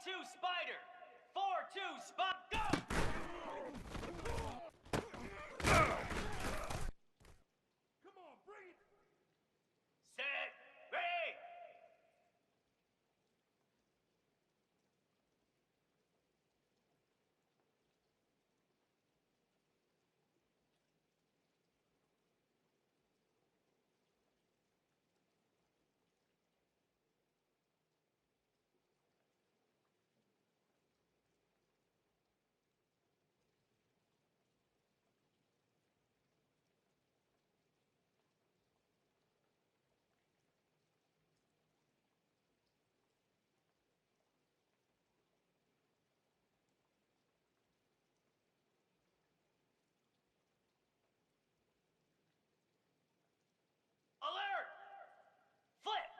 22 Spider. 4-2 Spot. Go! Come on, bring it! Set. Ready. Alert! Flip!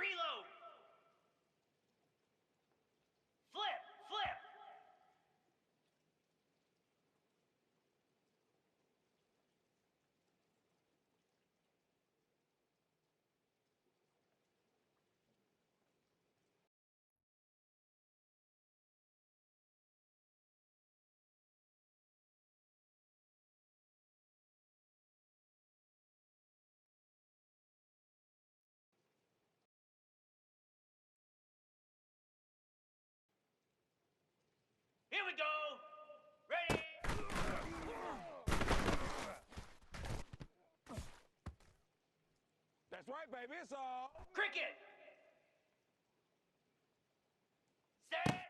Reload! Flip! Flip! Here we go! Ready! That's right, baby, it's all... Cricket! Set!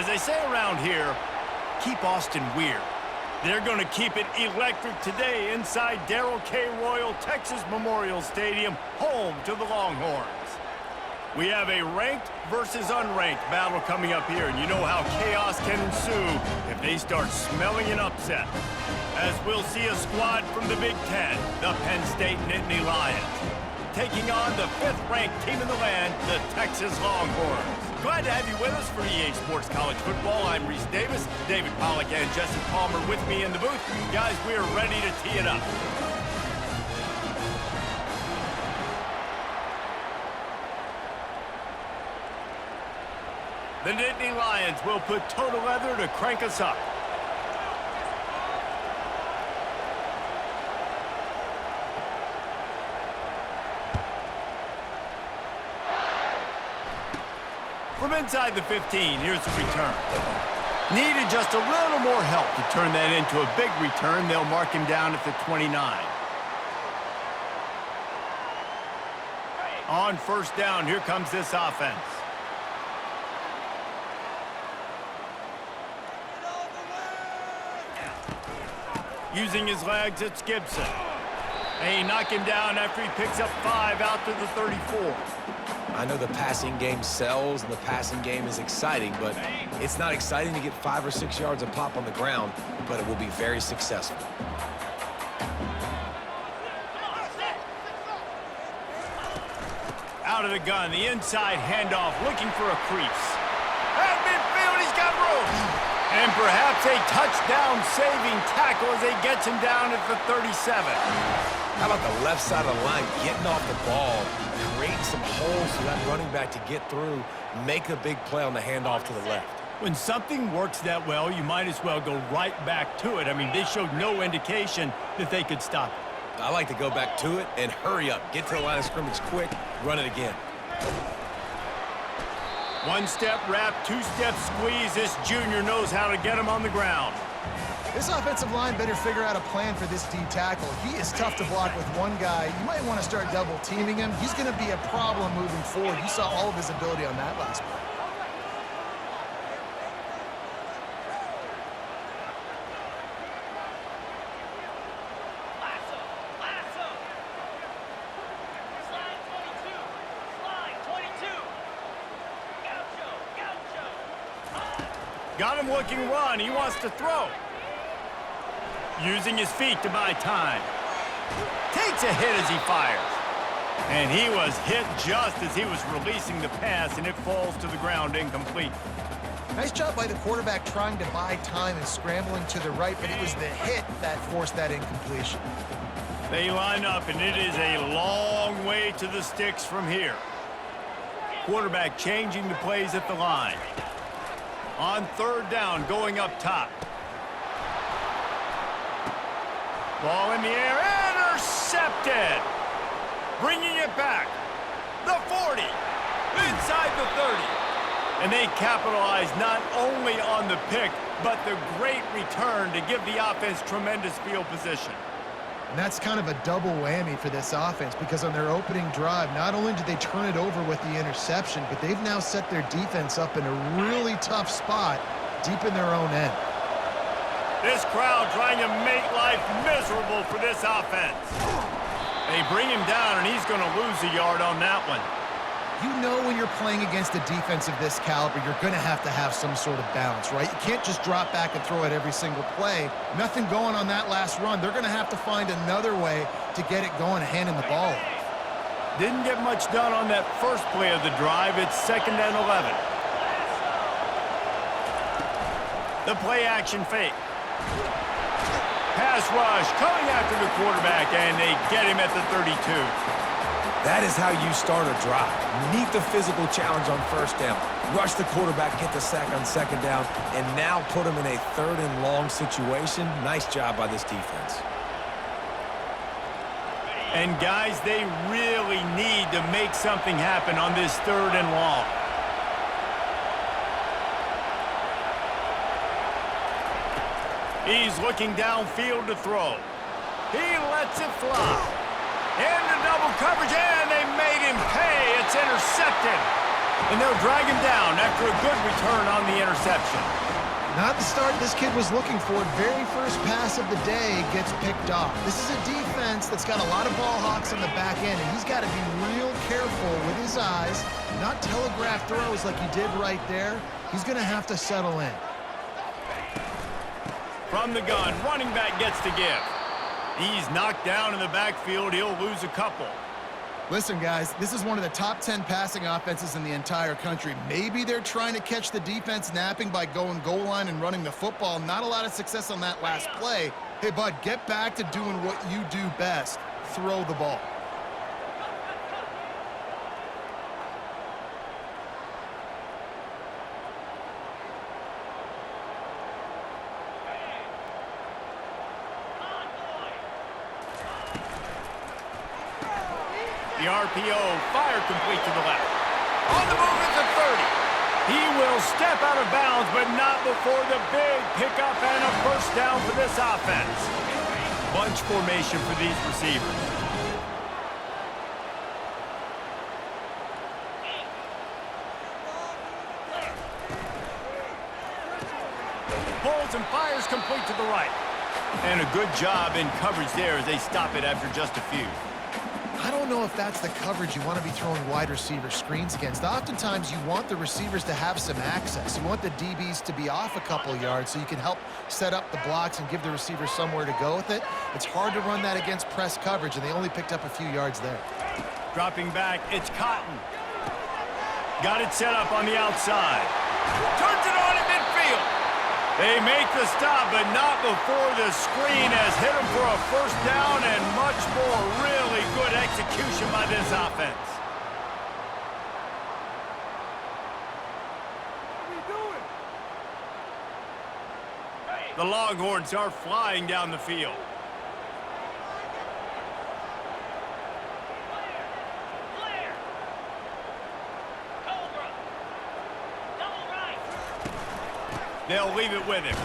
As they say around here, keep Austin weird. They're going to keep it electric today inside Darrell K. Royal Texas Memorial Stadium, home to the Longhorns. We have a ranked versus unranked battle coming up here, and you know how chaos can ensue if they start smelling an upset. As we'll see a squad from the Big Ten, the Penn State Nittany Lions, taking on the 5th-ranked team in the land, the Texas Longhorns. Glad to have you with us for EA Sports College Football. I'm Reese Davis, David Pollack and Jesse Palmer with me in the booth. Guys, we are ready to tee it up. The Nittany Lions will put total leather to crank us up. From inside the 15, here's the return. Needed just a little more help to turn that into a big return. They'll mark him down at the 29. On first down, here comes this offense. Using his legs, it's Gibson. They knock him down after he picks up 5 out to the 34. I know the passing game sells and the passing game is exciting, but it's not exciting to get 5 or 6 yards of pop on the ground, but it will be very successful. Out of the gun, the inside handoff, looking for a crease. At midfield, he's got room. And perhaps a touchdown-saving tackle as they gets him down at the 37. How about the left side of the line getting off the ball, creating some holes for that running back to get through, make a big play on the handoff to the left. When something works that well, you might as well go right back to it. I mean, they showed no indication that they could stop it. I like to go back to it and hurry up. Get to the line of scrimmage quick, run it again. One-step wrap, two-step squeeze. This junior knows how to get him on the ground. This offensive line better figure out a plan for this D tackle. He is tough to block with one guy. You might want to start double-teaming him. He's going to be a problem moving forward. You saw all of his ability on that last play. Got him looking run. He wants to throw. Using his feet to buy time. Takes a hit as he fires. And he was hit just as he was releasing the pass, and it falls to the ground incomplete. Nice job by the quarterback trying to buy time and scrambling to the right, but it was the hit that forced that incompletion. They line up, and it is a long way to the sticks from here. Quarterback changing the plays at the line. On third down, going up top. Ball in the air, intercepted. Bringing it back. The 40, inside the 30. And they capitalize not only on the pick, but the great return to give the offense tremendous field position. And that's kind of a double whammy for this offense, because on their opening drive, not only did they turn it over with the interception, but they've now set their defense up in a really tough spot deep in their own end. This crowd trying to make life miserable for this offense. They bring him down, and he's going to lose a yard on that one. You know when you're playing against a defense of this caliber, you're going to have some sort of balance, right? You can't just drop back and throw it every single play. Nothing going on that last run. They're going to have to find another way to get it going, handing the ball off. Didn't get much done on that first play of the drive. It's 2nd and 11. The play action fake. Pass rush coming after the quarterback, and they get him at the 32. That is how you start a drive. Meet the physical challenge on first down. Rush the quarterback, get the sack on second down, and now put him in a 3rd and long situation. Nice job by this defense. And guys, they really need to make something happen on this 3rd and long. He's looking downfield to throw. He lets it fly. Into double coverage, and they made him pay. It's intercepted. And they'll drag him down after a good return on the interception. Not the start this kid was looking for. Very first pass of the day gets picked off. This is a defense that's got a lot of ball hawks in the back end, and he's got to be real careful with his eyes, not telegraph throws like he did right there. He's going to have to settle in. From the gun, running back gets to give. He's knocked down in the backfield. He'll lose a couple. Listen, guys, this is one of the top 10 passing offenses in the entire country. Maybe they're trying to catch the defense napping by going goal line and running the football. Not a lot of success on that last play. Hey, bud, get back to doing what you do best. Throw the ball. The RPO, fire complete to the left. On the move at the 30. He will step out of bounds, but not before the big pickup and a first down for this offense. Bunch formation for these receivers. Pulls and fires complete to the right. And a good job in coverage there as they stop it after just a few. I don't know if that's the coverage you want to be throwing wide receiver screens against. Oftentimes, you want the receivers to have some access. You want the DBs to be off a couple yards so you can help set up the blocks and give the receiver somewhere to go with it. It's hard to run that against press coverage, and they only picked up a few yards there. Dropping back, it's Cotton. Got it set up on the outside. Turns it on in midfield. They make the stop, but not before the screen has hit him for a first down and much more. Really good execution by this offense. The Longhorns are flying down the field. Clear. Cobra. Double right. They'll leave it with him.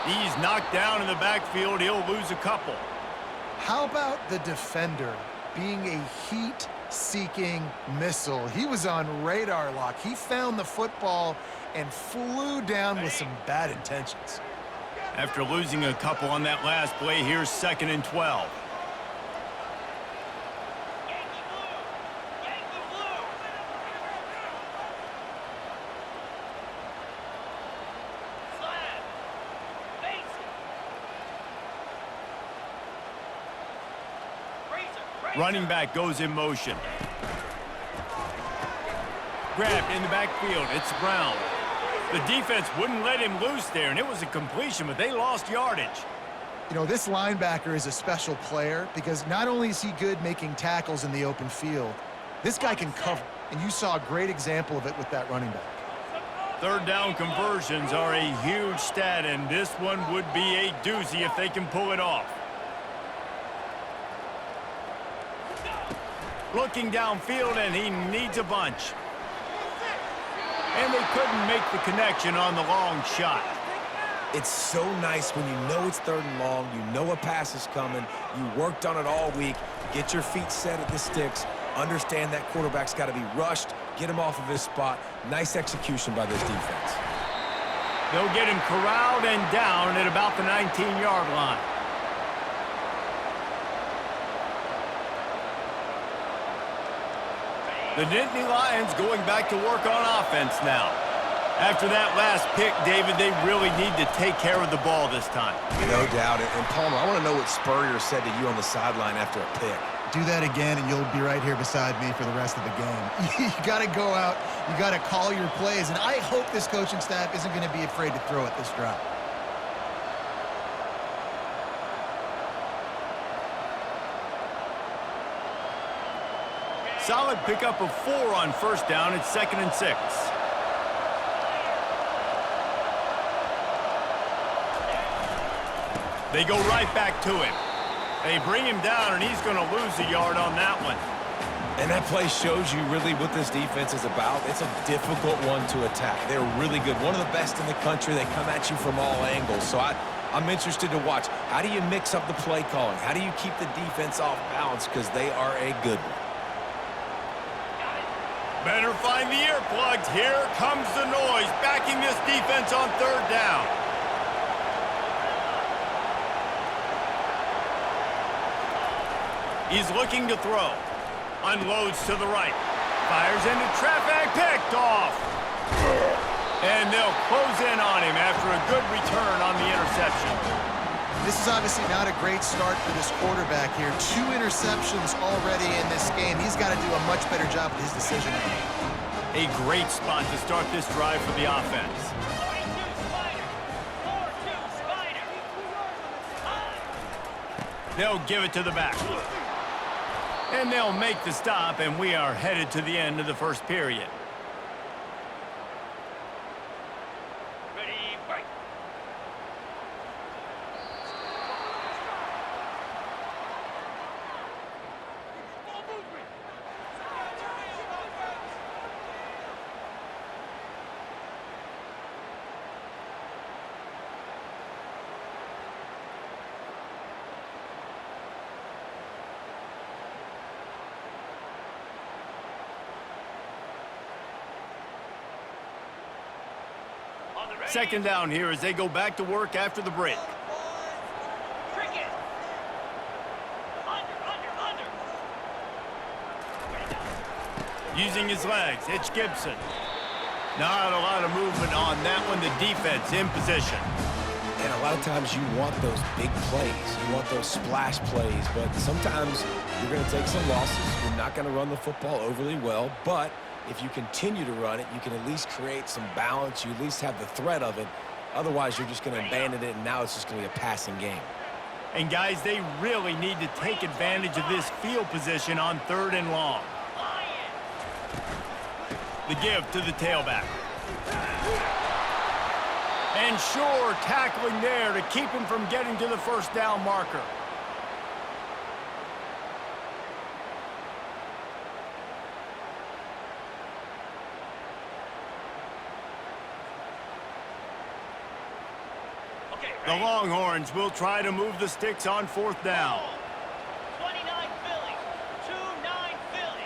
He's knocked down in the backfield. He'll lose a couple. How about the defender being a heat-seeking missile? He was on radar lock. He found the football and flew down with some bad intentions. After losing a couple on that last play, here's 2nd and 12. Yankee blue. Yankee blue. Slab. Base. Razor. Running back goes in motion. Grabbed in the backfield. It's Brown. The defense wouldn't let him loose there, and it was a completion, but they lost yardage. You know, this linebacker is a special player because not only is he good making tackles in the open field, this guy can cover, and you saw a great example of it with that running back. Third down conversions are a huge stat, and this one would be a doozy if they can pull it off. Looking downfield, and he needs a bunch. And they couldn't make the connection on the long shot. It's so nice when you know it's 3rd and long, you know a pass is coming, you worked on it all week, get your feet set at the sticks, understand that quarterback's got to be rushed, get him off of his spot. Nice execution by this defense. They'll get him corralled and down at about the 19-yard line. The Nittany Lions going back to work on offense now. After that last pick, David, they really need to take care of the ball this time. No doubt. And Palmer, I want to know what Spurrier said to you on the sideline after a pick. Do that again, and you'll be right here beside me for the rest of the game. You got to go out. You got to call your plays, and I hope this coaching staff isn't going to be afraid to throw it this drive. Solid pickup of 4 on first down. It's 2nd and 6. They go right back to him. They bring him down, and he's going to lose a yard on that one. And that play shows you really what this defense is about. It's a difficult one to attack. They're really good. One of the best in the country. They come at you from all angles. So I'm interested to watch. How do you mix up the play calling? How do you keep the defense off balance? Because they are a good one. Better find the earplugs. Here comes the noise, backing this defense on third down. He's looking to throw. Unloads to the right. Fires into traffic, picked off. And they'll close in on him after a good return on the interception. This is obviously not a great start for this quarterback here. 2 interceptions already in this game. He's got to do a much better job with his decision-making. A great spot to start this drive for the offense. 42 Spider. 4-2 Spider. They'll give it to the back. And they'll make the stop, and we are headed to the end of the first period. Ready, break. On the ready. Second down here as they go back to work after the break. Cricket. Under. Ready now. Using his legs, it's Gibson. Not a lot of movement on that one. The defense in position. And a lot of times you want those big plays. You want those splash plays, but sometimes you're going to take some losses. You're not going to run the football overly well, but if you continue to run it, you can at least create some balance. You at least have the threat of it. Otherwise, you're just going to abandon it, and now it's just going to be a passing game. And guys, they really need to take advantage of this field position on third and long. The give to the tailback. And sure, tackling there to keep him from getting to the first down marker. Okay, The ready. Longhorns will try to move the sticks on fourth down. 29 Philly. 2-9 Philly.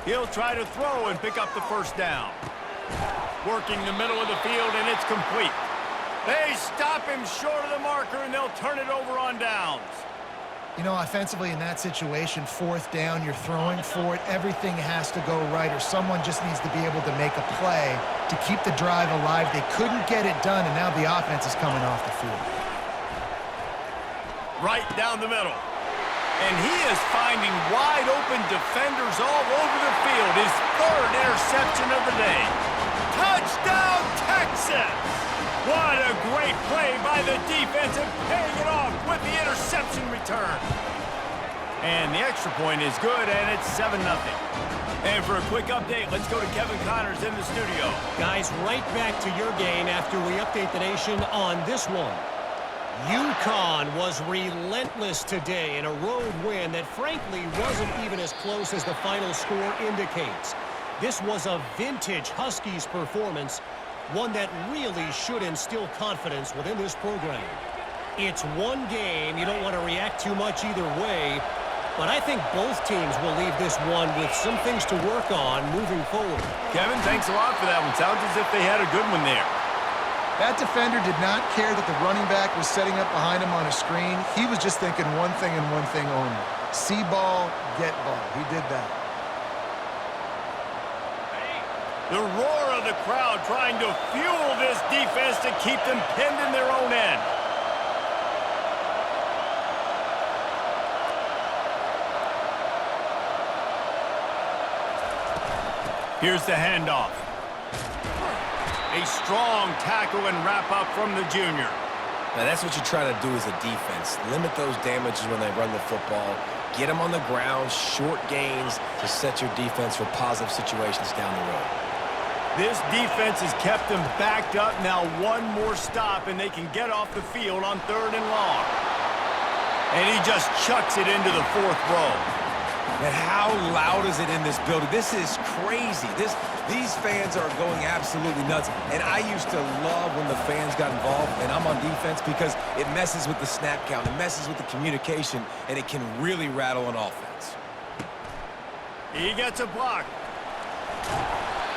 He'll try to throw and pick up the first down. Working the middle of the field, and it's complete. They stop him short of the marker, and they'll turn it over on downs. You know, offensively in that situation, fourth down, you're throwing for it. Everything has to go right, or someone just needs to be able to make a play to keep the drive alive. They couldn't get it done, and now the offense is coming off the field. Right down the middle. And he is finding wide open defenders all over the field. His third interception of the day. Touchdown, Texas! What a great play by the defense and paying it off with the interception return. And the extra point is good, and it's 7-0. And for a quick update, let's go to Kevin Connors in the studio. Guys, right back to your game after we update the nation on this one. UConn was relentless today in a road win that frankly wasn't even as close as the final score indicates. This was a vintage Huskies performance, one that really should instill confidence within this program. It's one game. You don't want to react too much either way, but I think both teams will leave this one with some things to work on moving forward. Kevin, thanks a lot for that one. Sounds as if they had a good one there. That defender did not care that the running back was setting up behind him on a screen. He was just thinking one thing and one thing only. See ball, get ball. He did that. The roar of the crowd trying to fuel this defense to keep them pinned in their own end. Here's the handoff. A strong tackle and wrap-up from the junior. Now, that's what you try to do as a defense. Limit those damages when they run the football. Get them on the ground, short gains to set your defense for positive situations down the road. This defense has kept them backed up. Now one more stop, and they can get off the field on third and long. And he just chucks it into the fourth row. And how loud is it in this building? This is crazy. These fans are going absolutely nuts. And I used to love when the fans got involved, and I'm on defense, because it messes with the snap count, it messes with the communication, and it can really rattle an offense. He gets a block.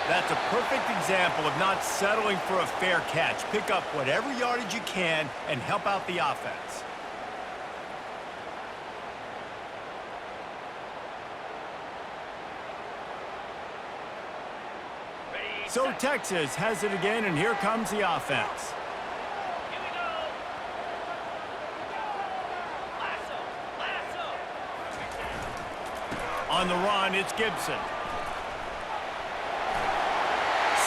That's a perfect example of not settling for a fair catch. Pick up whatever yardage you can and help out the offense. Ready, So set. Texas has it again, and here comes the offense. Here we go. Lasso. Lasso. On the run, it's Gibson.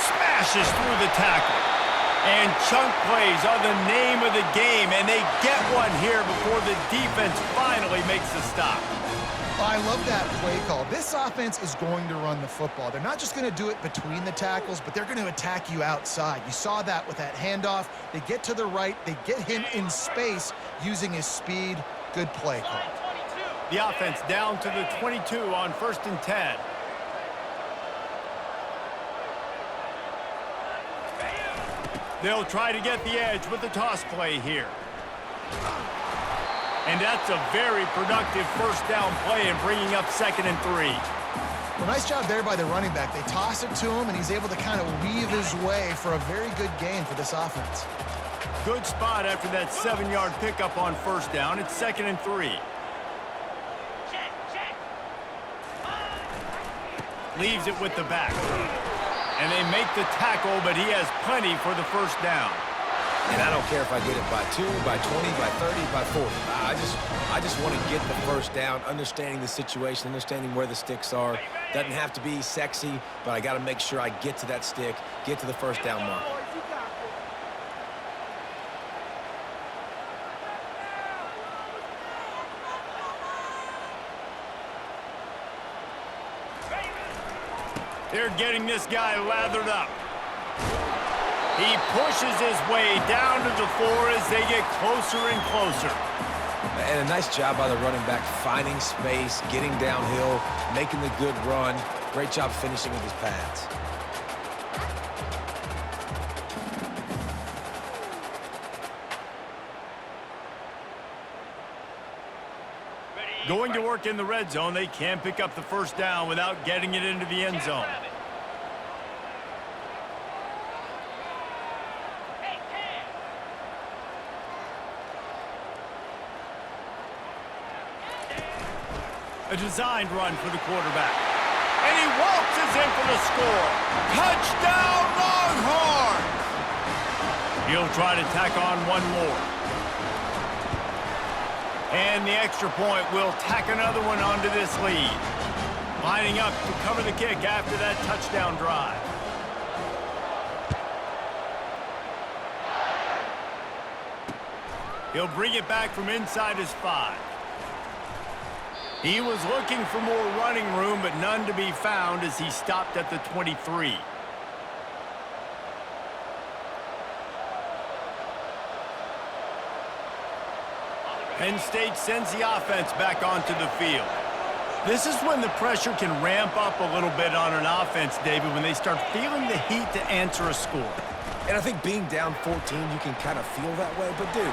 Smashes through the tackle. And chunk plays are the name of the game, and they get one here before the defense finally makes the stop. I love that play call. This offense is going to run the football. They're not just going to do it between the tackles, but they're going to attack you outside. You saw that with that handoff. They get to the right. They get him in space using his speed. Good play call. Line 22. The offense down to the 22 on 1st and 10. They'll try to get the edge with the toss play here. And that's a very productive first down play in bringing up 2nd and 3. Well, nice job there by the running back. They toss it to him, and he's able to kind of weave his way for a very good gain for this offense. Good spot after that 7-yard pickup on 1st down. It's 2nd and 3. Check, check. Leaves it with the back. And they make the tackle, but he has plenty for the first down. And I don't care if I get it by 2, by 20, by 30, by 40. I just want to get the first down, understanding the situation, understanding where the sticks are. Doesn't have to be sexy, but I got to make sure I get to that stick, get to the first down mark. They're getting this guy lathered up. He pushes his way down to the floor as they get closer and closer. And a nice job by the running back, finding space, getting downhill, making the good run. Great job finishing with his pads. Going to work in the red zone, they can't pick up the first down without getting it into the end zone. Hey, Penn. A designed run for the quarterback. And he waltzes in for the score. Touchdown, Longhorns! He'll try to tack on one more. And the extra point will tack another one onto this lead. Lining up to cover the kick after that touchdown drive. He'll bring it back from inside his 5. He was looking for more running room, but none to be found as he stopped at the 23. Penn State sends the offense back onto the field. This is when the pressure can ramp up a little bit on an offense, David, when they start feeling the heat to answer a score. And I think being down 14, you can kind of feel that way. But, dude,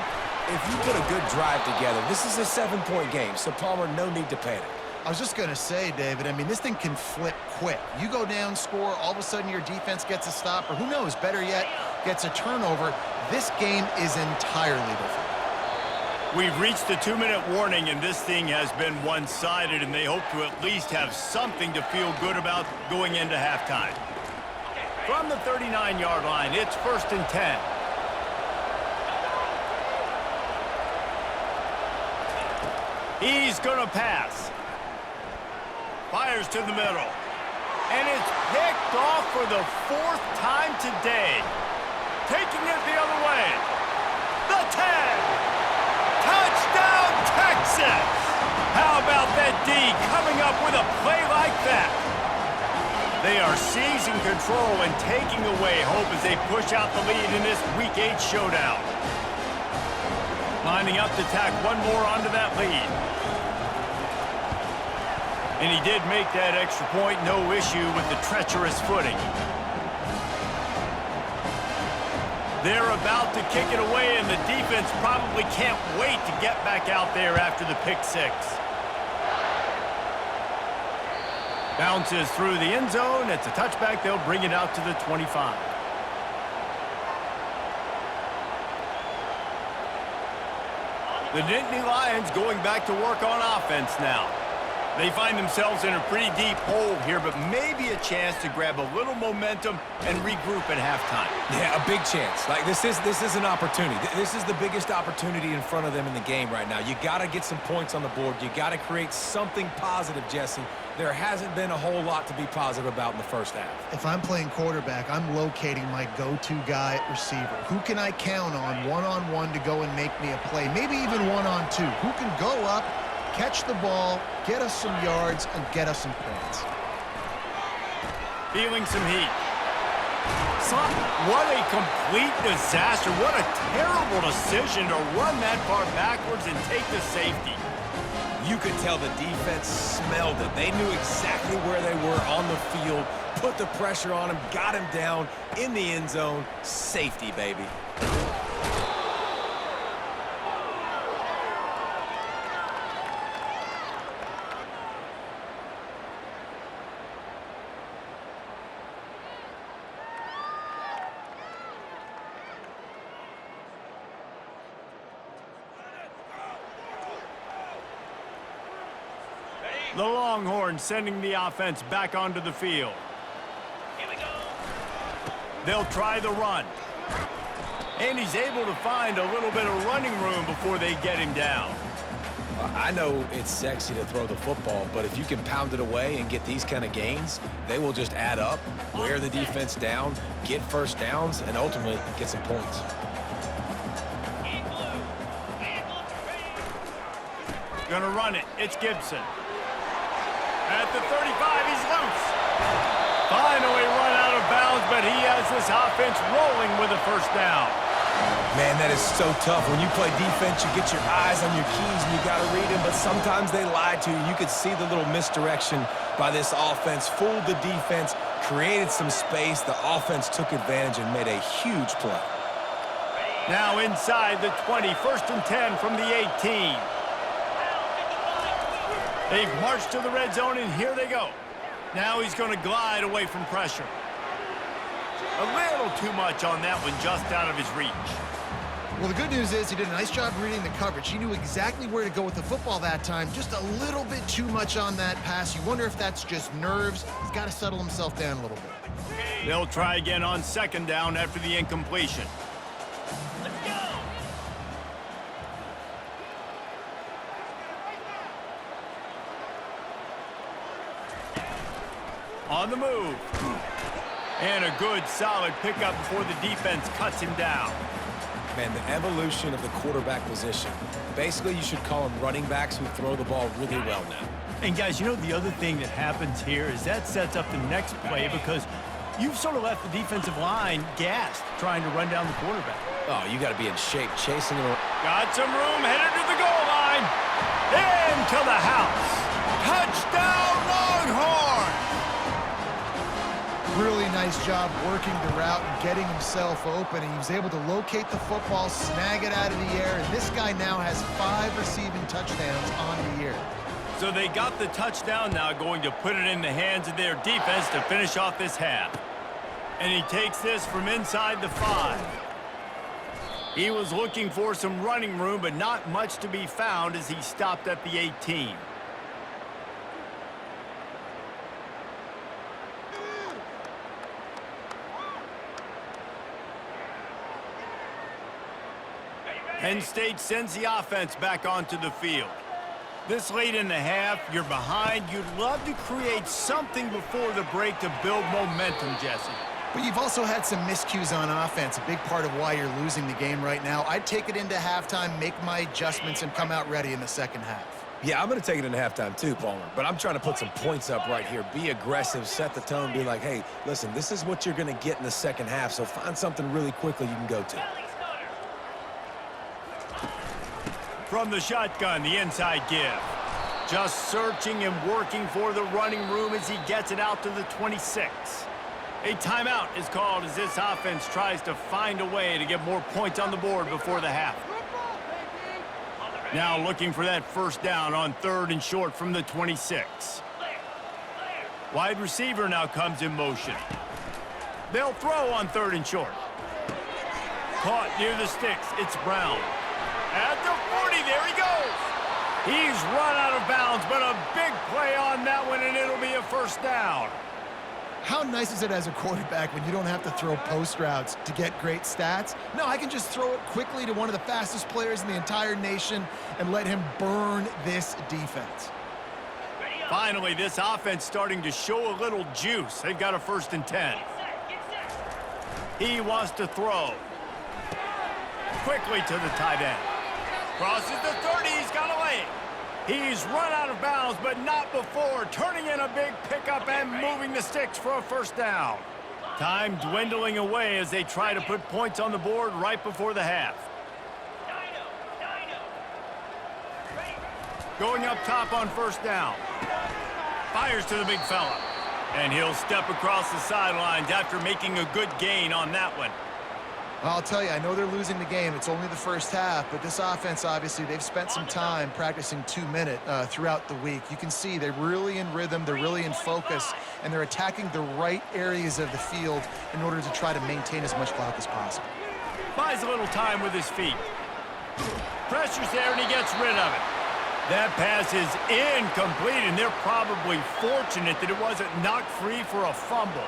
if you put a good drive together, this is a 7-point game, so Palmer, no need to panic. I was just going to say, David, I mean, this thing can flip quick. You go down, score, all of a sudden your defense gets a stop, or who knows, better yet, gets a turnover. This game is entirely different. We've reached the 2-minute warning, and this thing has been one-sided, and they hope to at least have something to feel good about going into halftime. From the 39-yard line, it's 1st and 10. He's going to pass. Fires to the middle. And it's picked off for the 4th time today. Taking it the other way. The 10. Touchdown, Texas! How about that D coming up with a play like that? They are seizing control and taking away hope as they push out the lead in this Week 8 showdown. Lining up to tack one more onto that lead. And he did make that extra point, no issue with the treacherous footing. They're about to kick it away, and the defense probably can't wait to get back out there after the pick six. Bounces through the end zone. It's a touchback. They'll bring it out to the 25. The Nittany Lions going back to work on offense now. They find themselves in a pretty deep hole here, but maybe a chance to grab a little momentum and regroup at halftime. Yeah, a big chance. Like, this is an opportunity. This is the biggest opportunity in front of them in the game right now. You got to get some points on the board. You got to create something positive, Jesse. There hasn't been a whole lot to be positive about in the first half. If I'm playing quarterback, I'm locating my go-to guy at receiver. Who can I count on one-on-one to go and make me a play? Maybe even one-on-two. Who can go up, catch the ball, get us some yards, and get us some points? Feeling some heat. What a complete disaster. What a terrible decision to run that far backwards and take the safety. You could tell the defense smelled it. They knew exactly where they were on the field, put the pressure on him, got him down in the end zone. Safety, baby. The Longhorns sending the offense back onto the field. Here we go. They'll try the run. And he's able to find a little bit of running room before they get him down. I know it's sexy to throw the football, but if you can pound it away and get these kind of gains, they will just add up, wear the defense down, get first downs, and ultimately get some points. In blue. And Gonna run it. It's Gibson. At the 35, he's loose. Finally run out of bounds, but he has this offense rolling with a first down. Man, that is so tough. When you play defense, you get your eyes on your keys and you got to read them, but sometimes they lie to you. You could see the little misdirection by this offense, fooled the defense, created some space. The offense took advantage and made a huge play. Now inside the 20, 1st and 10 from the 18. They've marched to the red zone, and here they go. Now he's going to glide away from pressure. A little too much on that one, just out of his reach. Well, the good news is he did a nice job reading the coverage. He knew exactly where to go with the football that time. Just a little bit too much on that pass. You wonder if that's just nerves. He's got to settle himself down a little bit. They'll try again on 2nd down after the incompletion. Let's go. On the move. And a good, solid pickup before the defense cuts him down. Man, the evolution of the quarterback position. Basically, you should call them running backs who throw the ball really well now. And guys, you know the other thing that happens here is that sets up the next play because you've sort of left the defensive line gassed trying to run down the quarterback. Oh, you got to be in shape chasing him. Got some room, headed to the goal line. Into the house. Touchdown, Longhorns! Really nice job working the route and getting himself open. And he was able to locate the football, snag it out of the air, and this guy now has 5 receiving touchdowns on the year. So they got the touchdown now, going to put it in the hands of their defense to finish off this half. And he takes this from inside the 5. He was looking for some running room, but not much to be found as he stopped at the 18. Penn State sends the offense back onto the field. This late in the half, you're behind. You'd love to create something before the break to build momentum, Jesse. But you've also had some miscues on offense, a big part of why you're losing the game right now. I'd take it into halftime, make my adjustments, and come out ready in the second half. Yeah, I'm going to take it into halftime too, Palmer. But I'm trying to put some points up right here. Be aggressive, set the tone, be like, hey, listen, this is what you're going to get in the second half, so find something really quickly you can go to. From the shotgun, the inside give. Just searching and working for the running room as he gets it out to the 26. A timeout is called as this offense tries to find a way to get more points on the board before the half. Now looking for that first down on 3rd and short from the 26. Wide receiver now comes in motion. They'll throw on 3rd and short. Caught near the sticks. It's Brown. At the 40, there he goes. He's run out of bounds, but a big play on that one, and it'll be a first down. How nice is it as a quarterback when you don't have to throw post routes to get great stats? No, I can just throw it quickly to one of the fastest players in the entire nation and let him burn this defense. Finally, this offense starting to show a little juice. They've got a 1st and 10. He wants to throw. Quickly to the tight end. Crosses the 30, he's got a lane. He's run out of bounds, but not before turning in a big pickup and moving the sticks for a first down. Time dwindling away as they try to put points on the board right before the half. Going up top on first down. Fires to the big fella. And he'll step across the sidelines after making a good gain on that one. Well, I'll tell you, I know they're losing the game. It's only the first half, but this offense, obviously, they've spent some time practicing 2-minute throughout the week. You can see they're really in rhythm, they're really in focus, and they're attacking the right areas of the field in order to try to maintain as much clock as possible. Buys a little time with his feet. Pressure's there, and he gets rid of it. That pass is incomplete, and they're probably fortunate that it wasn't knocked free for a fumble.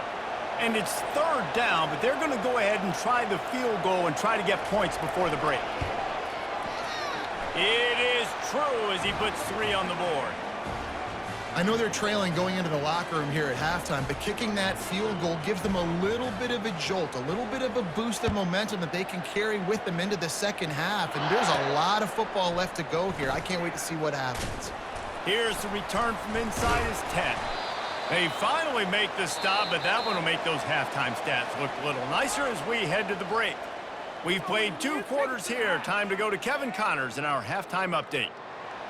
And it's 3rd down, but they're going to go ahead and try the field goal and try to get points before the break. It is true as he puts 3 on the board. I know they're trailing going into the locker room here at halftime, but kicking that field goal gives them a little bit of a jolt, a little bit of a boost of momentum that they can carry with them into the second half. And there's a lot of football left to go here. I can't wait to see what happens. Here's the return from inside his 10. They finally make the stop, but that one will make those halftime stats look a little nicer as we head to the break. We've played 2 quarters here. Time to go to Kevin Connors in our halftime update.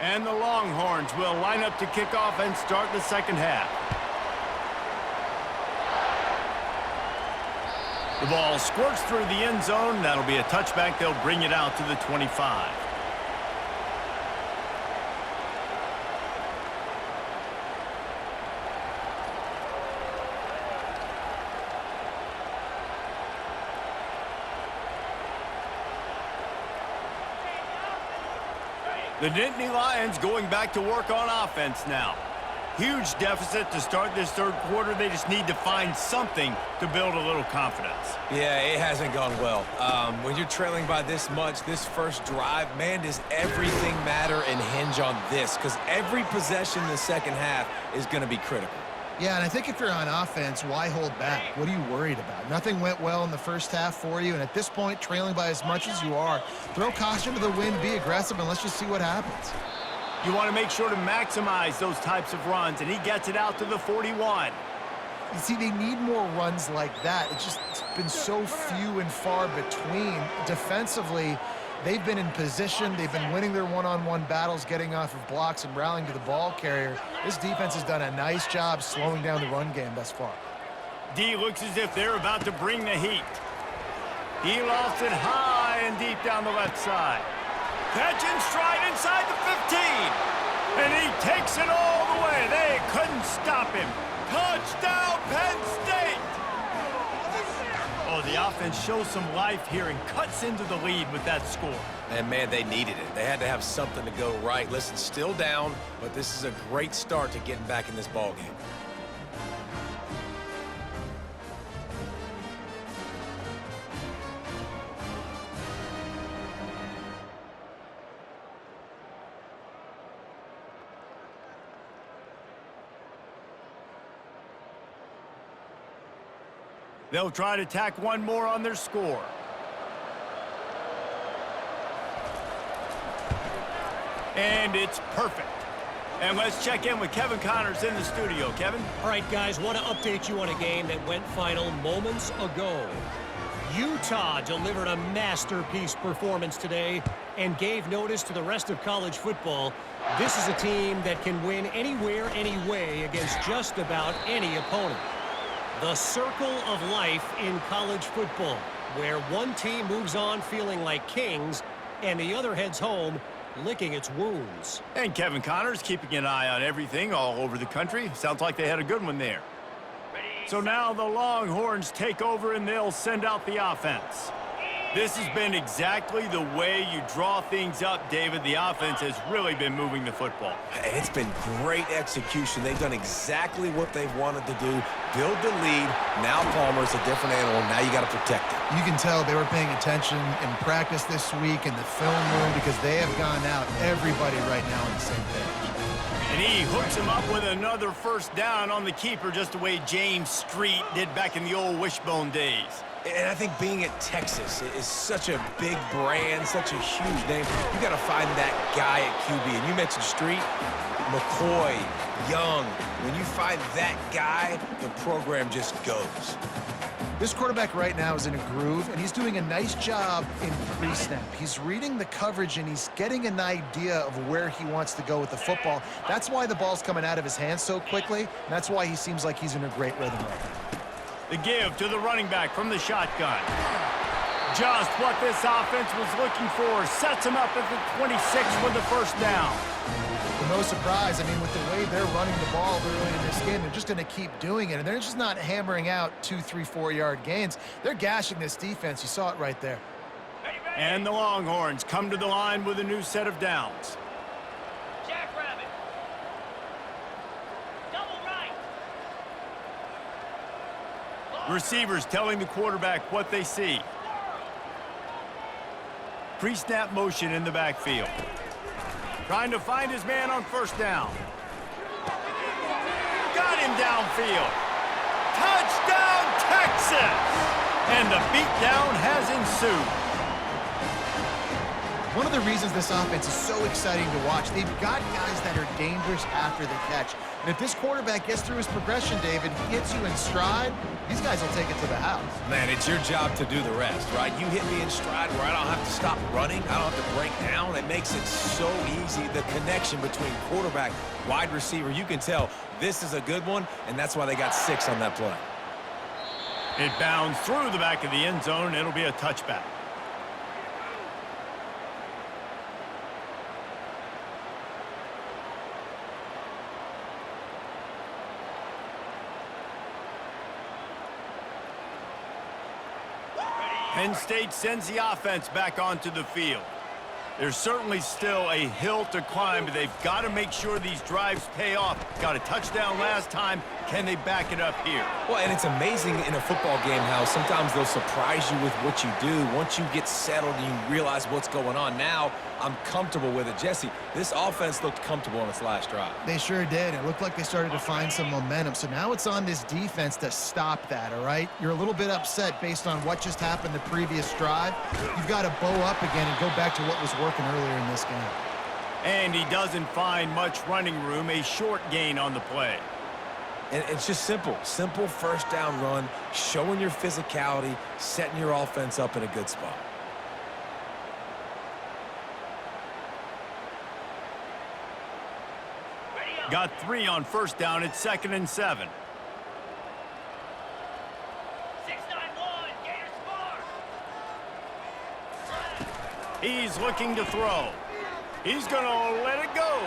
And the Longhorns will line up to kick off and start the second half. The ball squirts through the end zone. That'll be a touchback. They'll bring it out to the 25. The Nittany Lions going back to work on offense now. Huge deficit to start this 3rd quarter. They just need to find something to build a little confidence. Yeah, it hasn't gone well. When you're trailing by this much, this first drive, man, does everything matter and hinge on this? Because every possession in the second half is going to be critical. Yeah, and I think if you're on offense, why hold back? What are you worried about? Nothing went well in the first half for you, and at this point, trailing by as much as you are, throw caution to the wind, be aggressive, and let's just see what happens. You want to make sure to maximize those types of runs, and he gets it out to the 41. You see, they need more runs like that. It's been so few and far between. Defensively, they've been in position. They've been winning their one-on-one battles, getting off of blocks and rallying to the ball carrier. This defense has done a nice job slowing down the run game thus far. D looks as if they're about to bring the heat. He lost it high and deep down the left side. Catch in stride inside the 15. And he takes it all the way. They couldn't stop him. Touchdown, Penn State! Oh, the offense shows some life here and cuts into the lead with that score. And, man, they needed it. They had to have something to go right. Listen, still down, but this is a great start to getting back in this ballgame. They'll try to tack one more on their score. And it's perfect. And let's check in with Kevin Connors in the studio. Kevin? All right, guys, want to update you on a game that went final moments ago. Utah delivered a masterpiece performance today and gave notice to the rest of college football. This is a team that can win anywhere, anyway against just about any opponent. The circle of life in college football, where one team moves on feeling like kings and the other heads home licking its wounds. And Kevin Connor's keeping an eye on everything all over the country. Sounds like they had a good one there. Ready, So now the Longhorns take over and they'll send out the offense. This has been exactly the way you draw things up, David. The offense has really been moving the football. It's been great execution. They've done exactly what they've wanted to do. Build the lead. Now Palmer's a different animal. Now you got to protect it. You can tell they were paying attention in practice this week in the film room because they have gone out, everybody right now on the same page. And he hooks him up with another first down on the keeper, just the way James Street did back in the old Wishbone days. And I think being at Texas is such a big brand, such a huge name. You got to find that guy at QB. And you mentioned Street, McCoy, Young. When you find that guy, the program just goes. This quarterback right now is in a groove, and he's doing a nice job in pre-snap. He's reading the coverage, and he's getting an idea of where he wants to go with the football. That's why the ball's coming out of his hands so quickly, and that's why he seems like he's in a great rhythm right now. The give to the running back from the shotgun. Just what this offense was looking for. Sets him up at the 26 with the first down. Well, no surprise. I mean, with the way they're running the ball early in this game, they're just going to keep doing it. And they're just not hammering out 2, 3, 4-yard gains. They're gashing this defense. You saw it right there. ready, ready. And the Longhorns come to the line with a new set of downs. Jackrabbit. Double right. Receivers telling the quarterback what they see. Pre-snap motion in the backfield. Trying to find his man on first down. Got him downfield. Touchdown, Texas! And the beatdown has ensued. One of the reasons this offense is so exciting to watch, they've got guys that are dangerous after the catch. And if this quarterback gets through his progression, David, he hits you in stride, these guys will take it to the house. Man, it's your job to do the rest, right? You hit me in stride where I don't have to stop running. I don't have to break down. It makes it so easy. The connection between quarterback, wide receiver, you can tell this is a good one, and that's why they got 6 on that play. It bounds through the back of the end zone. It'll be a touchback. Penn State sends the offense back onto the field. There's certainly still a hill to climb, but they've got to make sure these drives pay off. Got a touchdown last time. Can they back it up here? Well, and it's amazing in a football game how sometimes they'll surprise you with what you do. Once you get settled and you realize what's going on, now I'm comfortable with it. Jesse, this offense looked comfortable on its last drive. They sure did. It looked like they started to find some momentum. So now it's on this defense to stop that, all right? You're a little bit upset based on what just happened the previous drive. You've got to bow up again and go back to what was working earlier in this game. And he doesn't find much running room. A short gain on the play. And it's just simple. Simple first down run, showing your physicality, setting your offense up in a good spot. Ready up. Got 3 on first down. It's 2nd and 7. 6-9-1. Gators score. He's looking to throw. He's going to let it go.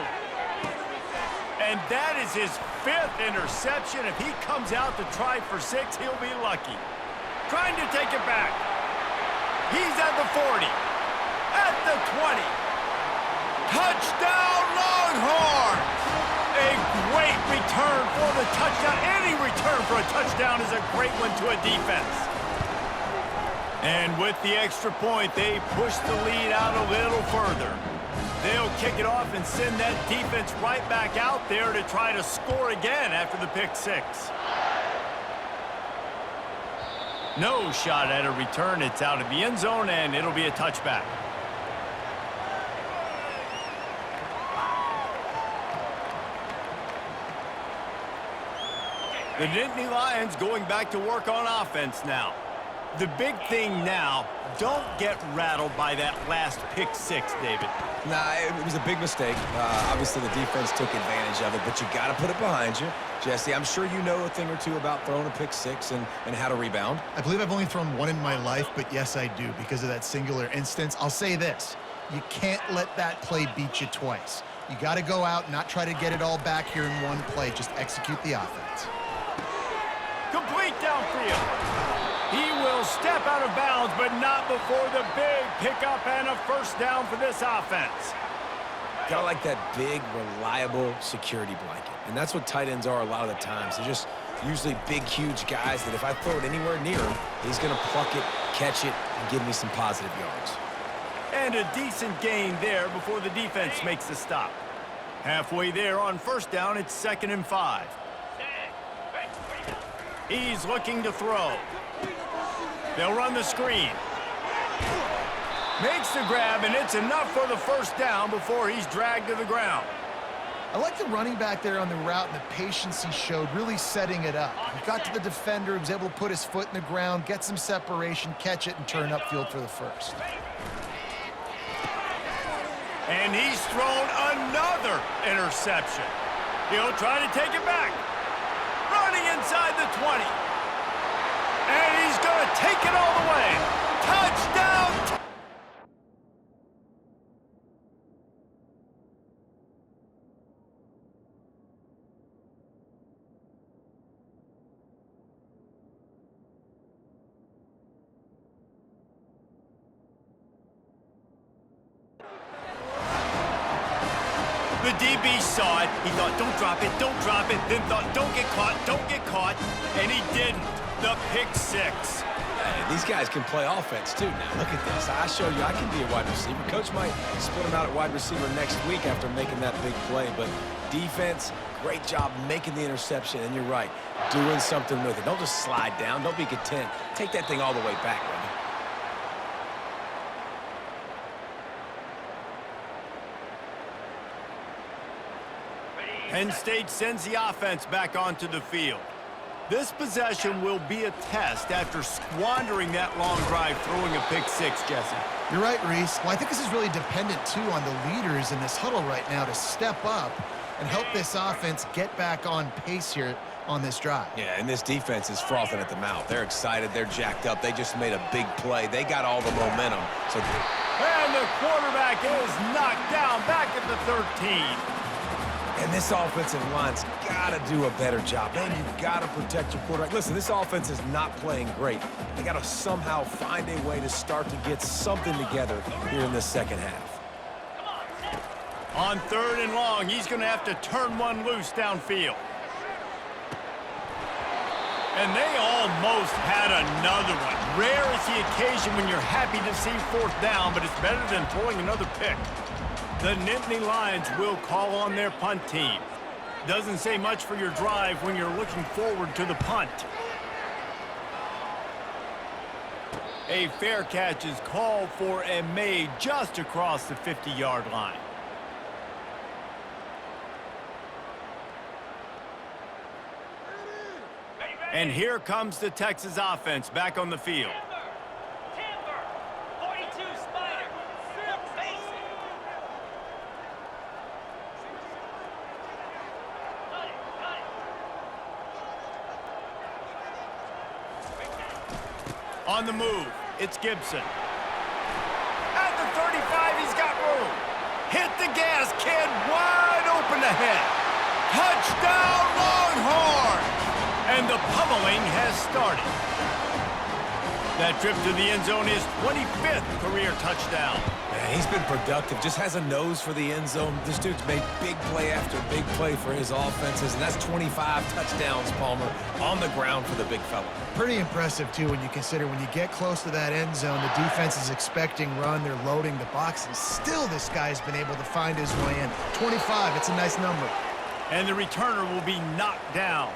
And that is his 5th interception. If he comes out to try for 6, he'll be lucky. Trying to take it back. He's at the 40. At the 20. Touchdown, Longhorns! A great return for the touchdown. Any return for a touchdown is a great one to a defense. And with the extra point, they push the lead out a little further. They'll kick it off and send that defense right back out there to try to score again after the pick 6. No shot at a return. It's out of the end zone, and it'll be a touchback. The Nittany Lions going back to work on offense now. The big thing now, don't get rattled by that last pick six, David. Nah, it was a big mistake. Obviously, the defense took advantage of it, but you got to put it behind you. Jesse, I'm sure you know a thing or two about throwing a pick six and how to rebound. I believe I've only thrown one in my life, but yes, I do because of that singular instance. I'll say this. You can't let that play beat you twice. You got to go out and not try to get it all back here in one play. Just execute the offense. Complete downfield. He will step out of bounds, but not before the big pickup and a first down for this offense. Gotta like that big, reliable security blanket. And that's what tight ends are a lot of the times. They're just usually big, huge guys that if I throw it anywhere near him, he's gonna pluck it, catch it, and give me some positive yards. And a decent gain there before the defense makes the stop. Halfway there on first down, it's 2nd and 5. He's looking to throw. They'll run the screen. Makes the grab, and it's enough for the first down before he's dragged to the ground. I like the running back there on the route and the patience he showed, really setting it up. He got to the defender, he was able to put his foot in the ground, get some separation, catch it, and turn upfield for the first. And he's thrown another interception. He'll try to take it back. Running inside the 20. And he's going to take it all the way. Touchdown! The DB saw it. He thought, don't drop it, don't drop it. Then thought, don't get caught. And he didn't. The pick six. Hey, these guys can play offense, too, now. Look at this. I show you I can be a wide receiver. Coach might split him out at wide receiver next week after making that big play. But defense, great job making the interception. And you're right, doing something with it. Don't just slide down. Don't be content. Take that thing all the way back, brother. Penn State sends the offense back onto the field. This possession will be a test after squandering that long drive throwing a pick six, Jesse. You're right, Reese. Well, I think this is really dependent, too, on the leaders in this huddle right now to step up and help this offense get back on pace here on this drive. Yeah, and this defense is frothing at the mouth. They're excited. They're jacked up. They just made a big play. They got all the momentum. And the quarterback is knocked down back at the 13. And this offensive line's got to do a better job. Man, you've got to protect your quarterback. Listen, this offense is not playing great. They got to somehow find a way to start to get something together here in the second half. On 3rd and long, he's going to have to turn one loose downfield. And they almost had another one. Rare is the occasion when you're happy to see 4th down, but it's better than throwing another pick. The Nittany Lions will call on their punt team. Doesn't say much for your drive when you're looking forward to the punt. A fair catch is called for and made just across the 50-yard line. And here comes the Texas offense back on the field. Timber, 42 Spider, basic. Cut it. On the move, it's Gibson. At the 35, he's got room. Hit the gas, kid, wide open ahead. Touchdown, Longhorns! And the pummeling has started. That trip to the end zone is 25th career touchdown. Man, he's been productive, just has a nose for the end zone. This dude's made big play after big play for his offenses, and that's 25 touchdowns, Palmer, on the ground for the big fella. Pretty impressive, too, when you consider when you get close to that end zone, the defense is expecting run, they're loading the box, and still this guy's been able to find his way in. 25, it's a nice number. And the returner will be knocked down.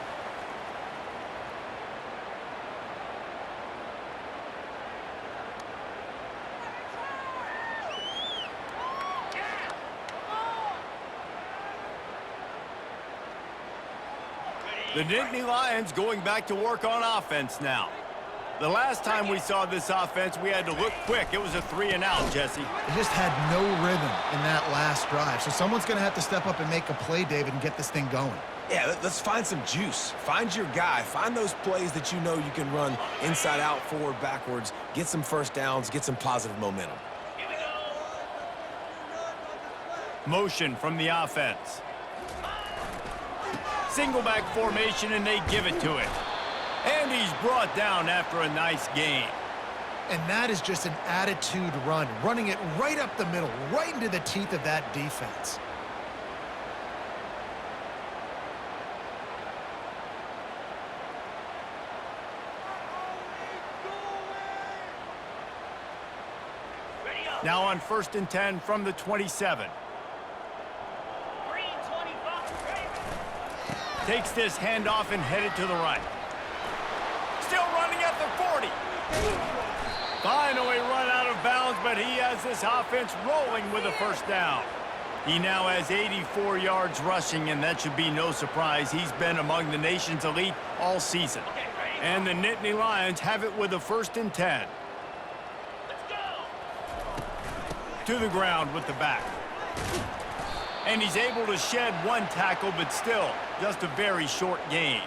The Nittany Lions going back to work on offense now. The last time we saw this offense, we had to look quick. It was a 3-and-out, Jesse. They just had no rhythm in that last drive. So someone's going to have to step up and make a play, David, and get this thing going. Yeah, let's find some juice. Find your guy. Find those plays that you know you can run inside out, forward, backwards. Get some first downs. Get some positive momentum. Here we go. Motion from the offense. Single back formation, and they give it to it. And he's brought down after a nice gain. And that is just an attitude run, running it right up the middle, right into the teeth of that defense. Ready up. Now on 1st and 10 from the 27. Green 25. Ready. Takes this handoff and headed to the right. Still running at the 40. Finally run out of bounds, but he has this offense rolling with a first down. He now has 84 yards rushing, and that should be no surprise. He's been among the nation's elite all season. Okay, ready. And the Nittany Lions have it with a 1st and 10. Let's go. To the ground with the back. And he's able to shed one tackle, but still, just a very short gain.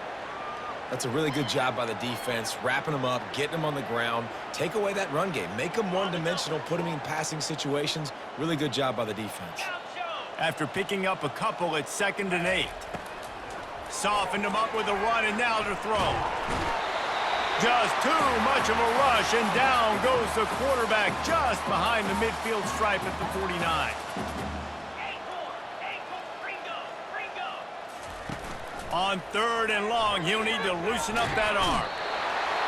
That's a really good job by the defense, wrapping them up, getting them on the ground. Take away that run game. Make them one-dimensional, put them in passing situations. Really good job by the defense. Down, Joe. After picking up a couple at 2nd and 8. Softened him up with a run, and now to throw. Just too much of a rush, and down goes the quarterback just behind the midfield stripe at the 49. On 3rd and long, he'll need to loosen up that arm.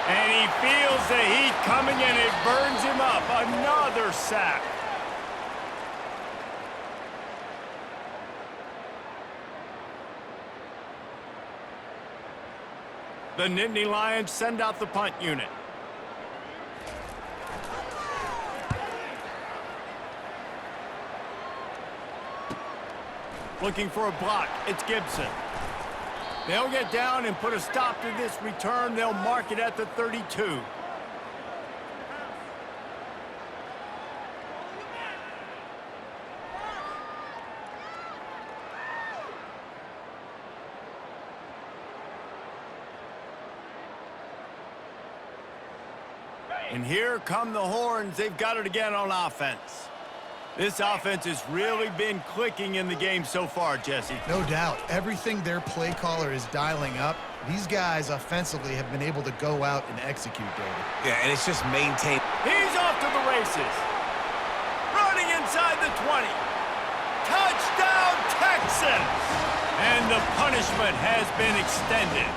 And he feels the heat coming, and it burns him up. Another sack. The Nittany Lions send out the punt unit. Looking for a block. It's Gibson. They'll get down and put a stop to this return. They'll mark it at the 32. And here come the horns. They've got it again on offense. This offense has really been clicking in the game so far, Jesse. No doubt. Everything their play caller is dialing up, these guys offensively have been able to go out and execute, David. Yeah, and it's just maintained. He's off to the races. Running inside the 20. Touchdown, Texans! And the punishment has been extended.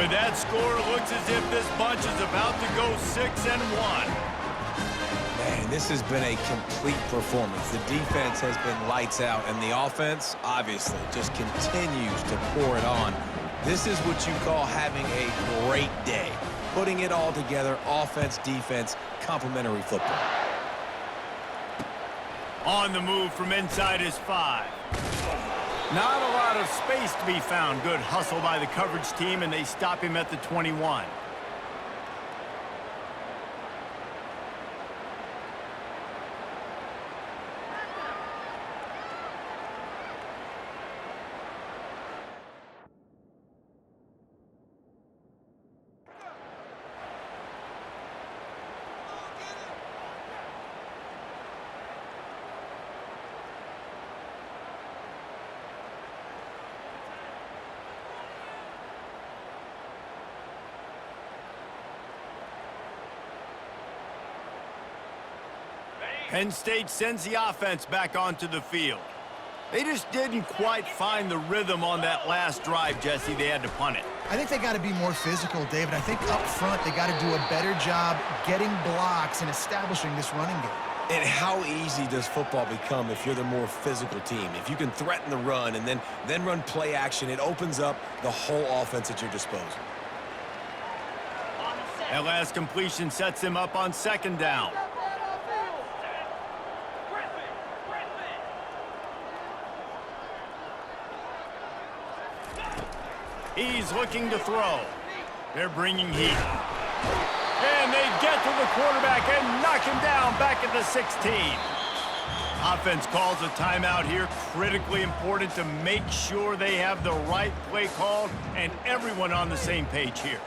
With that score, it looks as if this bunch is about to go 6-1. Man, this has been a complete performance. The defense has been lights out, and the offense, obviously, just continues to pour it on. This is what you call having a great day. Putting it all together, offense, defense, complementary football. On the move from inside his 5. Not a lot of space to be found. Good hustle by the coverage team, and they stop him at the 21. Penn State sends the offense back onto the field. They just didn't quite find the rhythm on that last drive, Jesse. They had to punt it. I think they got to be more physical, David. I think up front they got to do a better job getting blocks and establishing this running game. And how easy does football become if you're the more physical team? If you can threaten the run and then run play action, it opens up the whole offense at your disposal. That last completion sets him up on 2nd down. He's looking to throw. They're bringing heat. And they get to the quarterback and knock him down back at the 16. Offense calls a timeout here. Critically important to make sure they have the right play called and everyone on the same page here.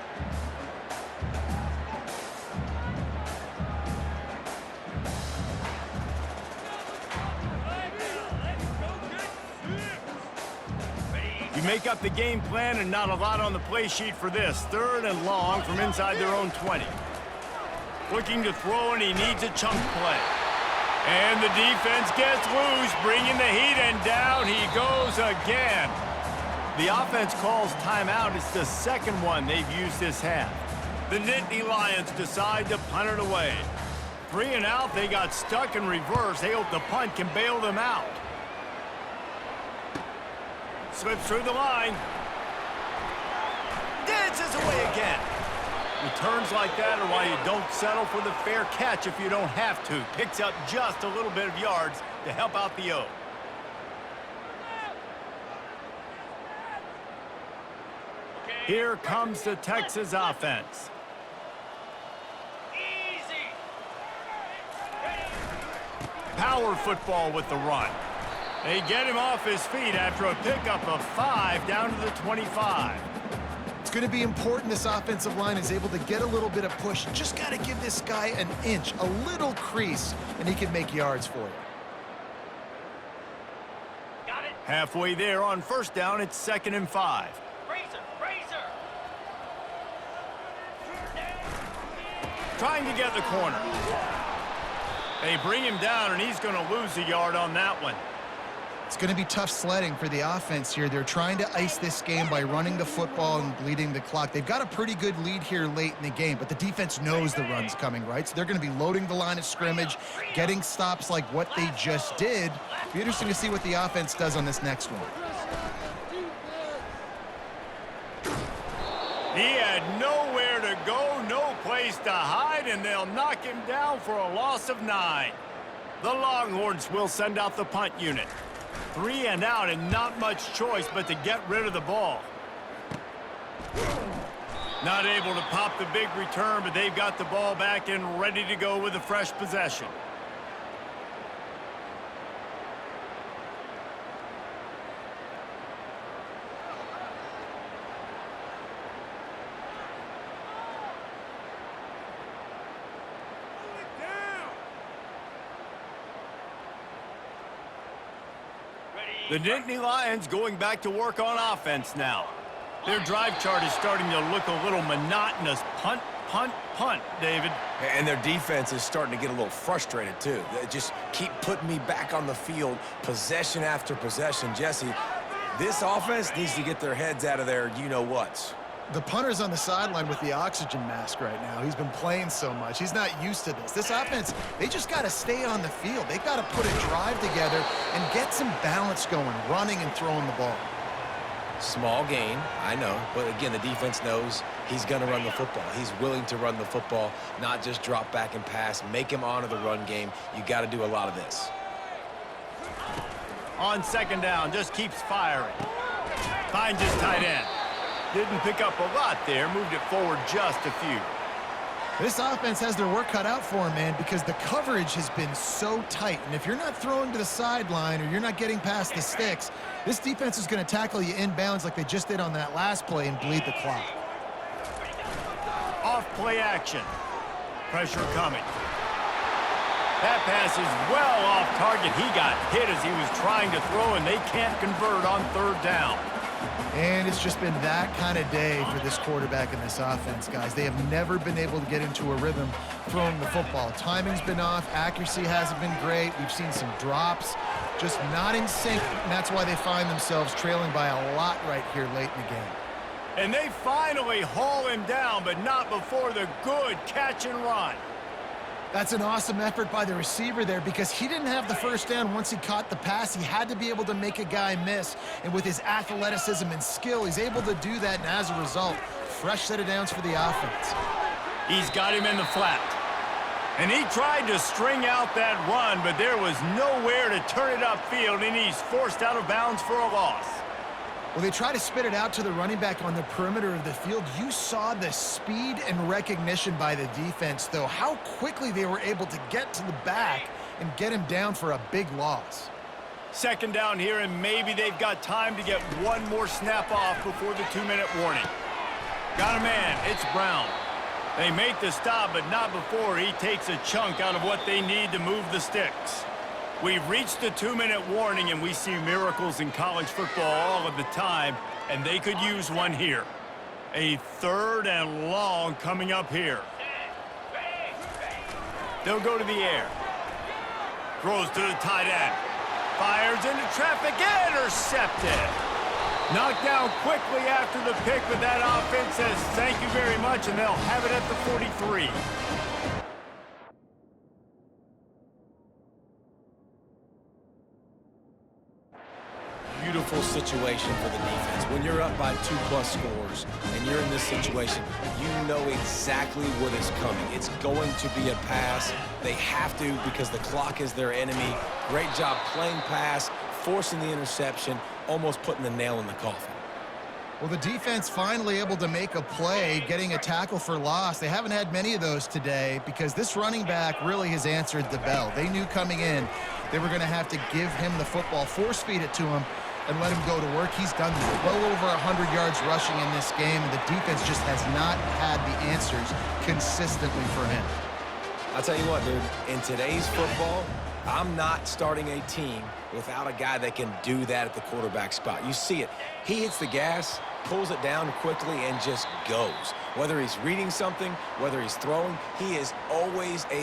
You make up the game plan and not a lot on the play sheet for this. 3rd and long from inside their own 20. Looking to throw, and he needs a chunk play. And the defense gets loose, bringing the heat, and down he goes again. The offense calls timeout. It's the second one they've used this half. The Nittany Lions decide to punt it away. 3 and out, they got stuck in reverse. They hope the punt can bail them out. Slips through the line. Dances away again. Returns like that are why you don't settle for the fair catch if you don't have to. Picks up just a little bit of yards to help out the O. Here comes the Texas offense. Easy. Power football with the run. They get him off his feet after a pickup of 5 down to the 25. It's going to be important this offensive line is able to get a little bit of push. Just got to give this guy an inch, a little crease, and he can make yards for you. Got it. Halfway there on 1st down, it's 2nd and 5. Razor. Trying to get the corner. They bring him down, and he's going to lose a yard on that one. It's going to be tough sledding for the offense here. They're trying to ice this game by running the football and bleeding the clock. They've got a pretty good lead here late in the game, but the defense knows the run's coming, right? So they're going to be loading the line of scrimmage, getting stops like what they just did. Be interesting to see what the offense does on this next one. He had nowhere to go, no place to hide, and they'll knock him down for a loss of 9. The Longhorns will send out the punt unit. 3 and out, and not much choice but to get rid of the ball. Not able to pop the big return, but they've got the ball back and ready to go with a fresh possession. The Nittany Lions going back to work on offense now. Their drive chart is starting to look a little monotonous. Punt, punt, punt, David. And their defense is starting to get a little frustrated, too. They just keep putting me back on the field, possession after possession. Jesse, this offense needs to get their heads out of their you-know-whats. The punter's on the sideline with the oxygen mask right now. He's been playing so much. He's not used to this. This offense, they just got to stay on the field. They've got to put a drive together and get some balance going, running and throwing the ball. Small gain, I know, but again, the defense knows he's going to run the football. He's willing to run the football, not just drop back and pass, make him honor the run game. You got to do a lot of this. On 2nd down, just keeps firing. Finds his tight end. Didn't pick up a lot there, moved it forward just a few. This offense has their work cut out for them, man, because the coverage has been so tight. And if you're not throwing to the sideline or you're not getting past the sticks, this defense is going to tackle you inbounds like they just did on that last play and bleed the clock. Off play action. Pressure coming. That pass is well off target. He got hit as he was trying to throw, and they can't convert on 3rd down. And it's just been that kind of day for this quarterback and this offense, guys. They have never been able to get into a rhythm throwing the football. Timing's been off. Accuracy hasn't been great. We've seen some drops, just not in sync, and that's why they find themselves trailing by a lot right here late in the game. And they finally haul him down, but not before the good catch and run. That's an awesome effort by the receiver there because he didn't have the 1st down once he caught the pass. He had to be able to make a guy miss. And with his athleticism and skill, he's able to do that. And as a result, fresh set of downs for the offense. He's got him in the flat. And he tried to string out that run, but there was nowhere to turn it upfield, and he's forced out of bounds for a loss. Well, they try to spit it out to the running back on the perimeter of the field. You saw the speed and recognition by the defense, though, how quickly they were able to get to the back and get him down for a big loss. Second down here, and maybe they've got time to get one more snap off before the 2-minute warning. Got a man, it's Brown. They make the stop, but not before he takes a chunk out of what they need to move the sticks. We've reached the 2-minute warning, and we see miracles in college football all of the time, and they could use one here. A 3rd and long coming up here. They'll go to the air. Throws to the tight end. Fires into traffic, intercepted. Knocked down quickly after the pick, but that offense says thank you very much, and they'll have it at the 43. Beautiful situation for the defense. When you're up by 2+ scores and you're in this situation, you know exactly what is coming. It's going to be a pass. They have to because the clock is their enemy. Great job playing pass, forcing the interception, almost putting the nail in the coffin. Well, the defense finally able to make a play, getting a tackle for loss. They haven't had many of those today because this running back really has answered the bell. They knew coming in they were going to have to give him the football, force feed it to him, and let him go to work. He's done well over 100 yards rushing in this game, and the defense just has not had the answers consistently for him. I'll tell you what, dude, in today's football, I'm not starting a team without a guy that can do that at the quarterback spot. You see it. He hits the gas, pulls it down quickly, and just goes. Whether he's reading something, whether he's throwing, he is always a